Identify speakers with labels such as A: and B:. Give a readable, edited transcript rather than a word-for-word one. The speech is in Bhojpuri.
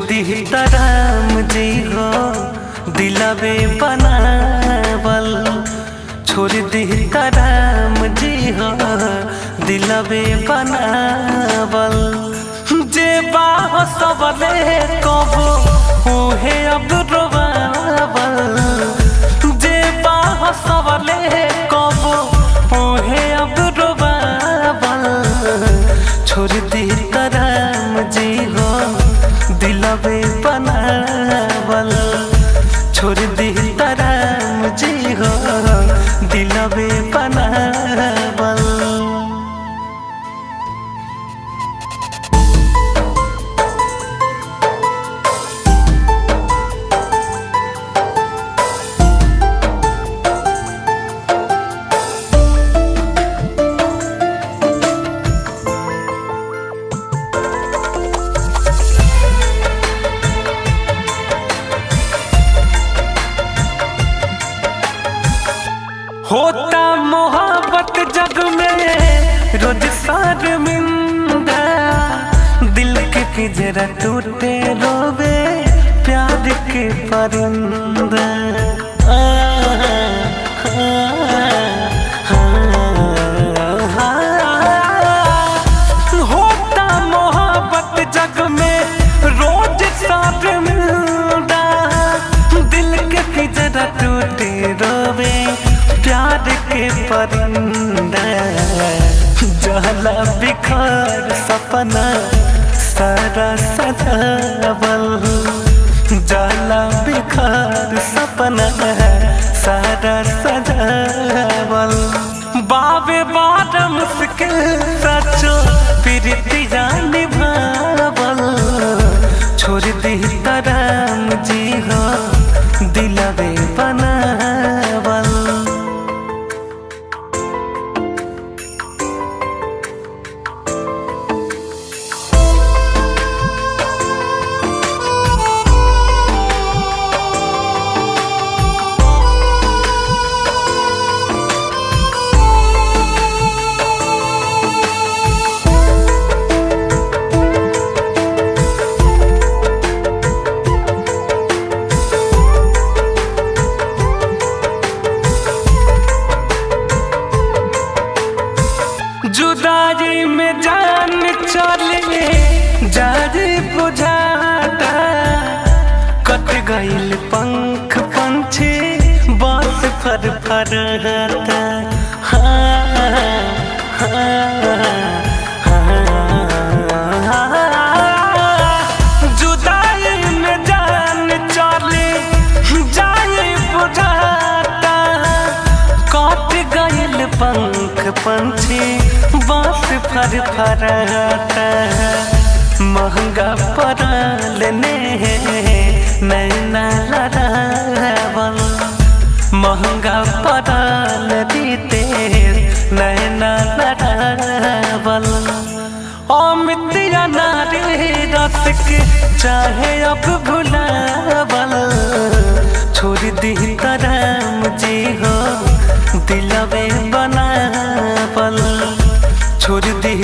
A: दी राम जी हो दिलवे बनावल, छोड़ दी राम जी हो दिलवे बनावल। जे बाह सबले कबो उहे अब रोवावल, जे बाह सबले कबो उहे अब रोवावल। छोड़ दी राम जी हो दिलवे बनावल, छोड़ दी राम जी हो दिलवे बनावल। होता मोहब्बत जग में रोज शर्मिंदा, दिल के पिंजरा टूटे रोवे प्यार के परिंदा। होता मोहब्बत जग में रोज शर्मिंदा, दिल के पिंजरा टूटे रोवे प्यार के परिंदा। जहला बिखर सपना सारा सजावल, जहला बिखर सपना सारा सजावल। बाबे बार मुश्किल सचो प्रीतिया निभावल, छोड़ दी राम जी हो दिलवे बनावल। जुदाई में जान चले जारी बुझाता, कट गईल पंख पंछी बात फरफराता। जुदाई में जान चले जारी बुझाता, कट गईल पंख पंछी बात फरफराता। महंगा पड़ल नैना लड़ावल, महंगा पड़ल दीते नैना लड़ावल। अमित नारी रस के चाहे अब भुलावल, छोड़ दी राम जी हो दिलवे बनावल, छोड़ दी